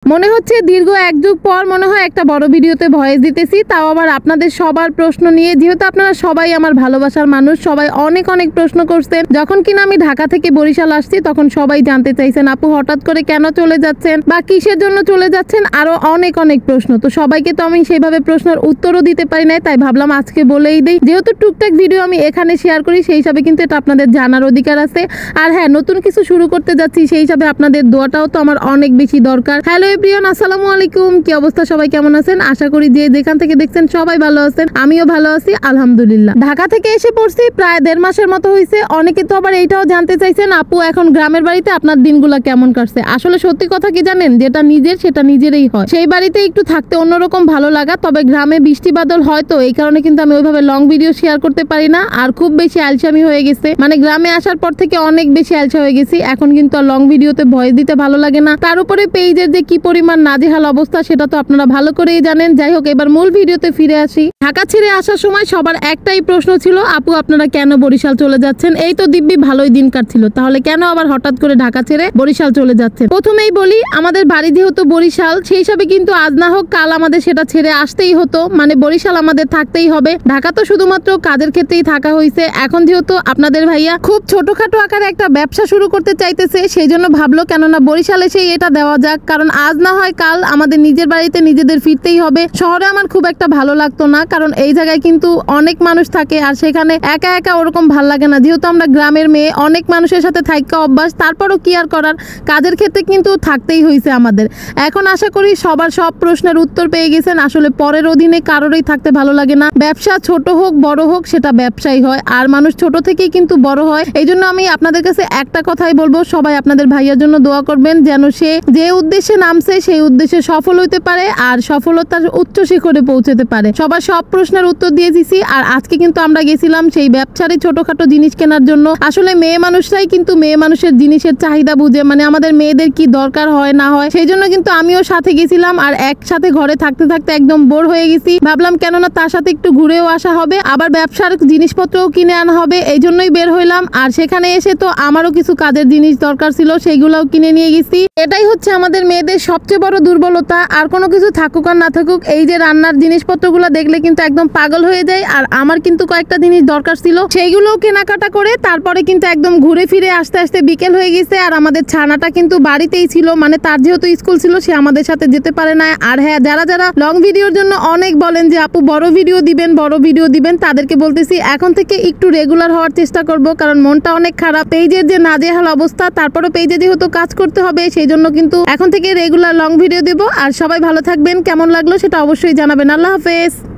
মনে হচ্ছে দীর্ঘ এক যুগ পর মনে হয় একটা বড় ভিডিওতে ভয়েস দিতেছি, তাও আবার আপনাদের সবার প্রশ্ন নিয়ে। যেহেতু আপনারা সবাই আমার ভালোবাসার মানুষ, সবাই অনেক অনেক প্রশ্ন করছেন। যখন কিনা আমি ঢাকা থেকে বরিশাল আসছি তখন সবাই জানতে চাইছেন আপু হঠাৎ করে কেন চলে যাচ্ছেন বা কিসের জন্য চলে যাচ্ছেন, আরো অনেক অনেক প্রশ্ন। তো সবাইকে তো আমি সেইভাবে প্রশ্নের উত্তরও দিতে পারি নাই, তাই ভাবলাম আজকে বলেই দিই। যেহেতু টুকটাক ভিডিও আমি এখানে শেয়ার করি সেই হিসাবে কিন্তু এটা আপনাদের জানার অধিকার আছে। আর হ্যাঁ, নতুন কিছু শুরু করতে যাচ্ছি সেই হিসাবে আপনাদের দোয়াটাও তো আমার অনেক বেশি দরকার। হ্যালো এভরিওয়ান, আসসালামু আলাইকুম। কি অবস্থা, সবাই কেমন আছেন? আশা করি যে যেখান থেকে দেখছেন সবাই ভালো আছেন, আমিও ভালো আছি আলহামদুলিল্লাহ। ঢাকা থেকে এসে পড়ছি প্রায় 1.5 মাসের মতো হয়েছে। অনেকে তো আবার এইটাও জানতে চাইছেন আপু এখন গ্রামের বাড়িতে আপনার দিনগুলা কেমন কাটছে। আসলে সত্যি কথা কি জানেন, যেটা নিজের সেটা নিজেরই হয়। সেই বাড়িতে একটু থাকতে অন্যরকম ভালো লাগা, তবে গ্রামে বৃষ্টি বাদল হয় তো এই কারণে কিন্তু আমি ওইভাবে লং ভিডিও শেয়ার করতে পারি না। আর খুব বেশি আলসামি হয়ে গেছে, মানে গ্রামে আসার পর থেকে অনেক বেশি আলসা হয়ে গেছি। এখন কিন্তু আর লং ভিডিওতে ভয়েস দিতে ভালো লাগে না। তার উপরে পেজের যে কি পরিমাণ নাজেহাল অবস্থা সেটা তো আপনারা ভালো করেই জানেন। যাই হোক, এবার মূল ভিডিওতে ফিরে আসি। ঢাকা ছেড়ে আসার সময় সবার একটাই প্রশ্ন ছিল, আপু আপনারা কেন বরিশাল চলে যাচ্ছেন? এই তো দিব্যি ভালোই দিন কাটছিল, তাহলে কেন আবার হঠাৎ করে ঢাকা ছেড়ে বরিশাল চলে যাচ্ছেন? প্রথমেই বলি, আমাদের বাড়ি যেহেতু বরিশাল, সেই হিসাবে কিন্তু আজ না হোক কাল আমাদের সেটা ছেড়ে আসতেই হতো। মানে বরিশাল আমাদের থাকতেই হবে। ঢাকা তো শুধুমাত্র কাজের ক্ষেত্রেই থাকা হয়েছে। এখন যেহেতু আপনাদের ভাইয়া খুব ছোটখাটো আকারে একটা ব্যবসা শুরু করতে চাইতেছে, সেই জন্য ভাবলো কেননা বরিশালে সেই এটা দেওয়া যাক। কারণ আজ না হয় কাল আমাদের নিজের বাড়িতে নিজেদের ফিরতেই হবে। শহরে আমার খুব একটা ভালো লাগতো না, কারণ এই জায়গায় কিন্তু অনেক মানুষ থাকে আর সেখানে একা একা ওরকম ভাল লাগে না। যেহেতু আমরা গ্রামের মেয়ে, অনেক মানুষের সাথে থাকা অভ্যাস, তারপরও কি আর করার, কাজের ক্ষেত্রে কিন্তু থাকতেই হয়েছে আমাদের। এখন আশা করি সবার সব প্রশ্নের উত্তর পেয়ে গেছেন। আসলে পরের অধীনে কারোরই থাকতে ভালো লাগে না। ব্যবসা ছোট হোক বড় হোক সেটা ব্যবসাই হয়, আর মানুষ ছোট থেকেই কিন্তু বড় হয়। এই জন্য আমি আপনাদের কাছে একটা কথাই বলবো, সবাই আপনাদের ভাইয়ার জন্য দোয়া করবেন যেন সে যে উদ্দেশ্যে নামছে সেই উদ্দেশ্যে সফল হইতে পারে আর সফলতার উচ্চ শিখরে পৌঁছতে পারে। সবার সব প্রশ্নের উত্তর দিয়ে দিছি। আর আজকে কিন্তু আমরা গেছিলাম সেই ব্যবসারই ছোটখাটো জিনিস কেনার জন্য। আসলে মেয়ে মানুষরাই কিন্তু মেয়ে মানুষের জিনিসের চাহিদা বুঝে, মানে আমাদের মেয়েদের কি দরকার হয় না হয়, সেই জন্য কিন্তু আমিও সাথে গেছিলাম। আর একসাথে ঘরে থাকতে থাকতে একদম বোর হয়ে গেছি, ভাবলাম কেননা তার সাথে একটু ঘুরেও আসা হবে, আবার ব্যবসার জিনিসপত্রও কিনে আনা হবে, এই জন্যই বের হইলাম। আর সেখানে এসে তো আমারও কিছু কাজের জিনিস দরকার ছিল, সেইগুলোও কিনে নিয়ে গেছি। এটাই হচ্ছে আমাদের মেয়েদের সবচেয়ে বড় দুর্বলতা। আর কোনো কিছু থাকুক আর না থাকুক, এই যে রান্নার জিনিসপত্রগুলো দেখলে কিন্তু একদম পাগল হয়ে যায়। আর আমার কিন্তু কয়েকটা জিনিস দরকার ছিল, সেইগুলোও কেনাকাটা করে তারপরে কিন্তু একদম ঘুরে ফিরে আসতে আসতে বিকেল হয়ে গেছে। আর আমাদের ছানাটা কিন্তু বাড়িতেই ছিল, মানে তার যেহেতু স্কুল ছিল সে আমাদের সাথে যেতে পারে না। আর হ্যাঁ, যারা যারা লং ভিডিওর জন্য অনেক বলেন যে আপু বড় ভিডিও দিবেন, তাদেরকে বলতেছি এখন থেকে একটু রেগুলার হওয়ার চেষ্টা করব, কারণ মনটা অনেক খারাপ। পেজের যে নাজেহাল অবস্থা, তারপরে পেজে যেহেতু কাজ করতে হবে সেই জন্য কিন্তু এখন থেকে রেগুলার লং ভিডিও দেব। আর সবাই ভালো থাকবেন, কেমন লাগলো সেটা অবশ্যই জানাবেন। আল্লাহ হাফেজ।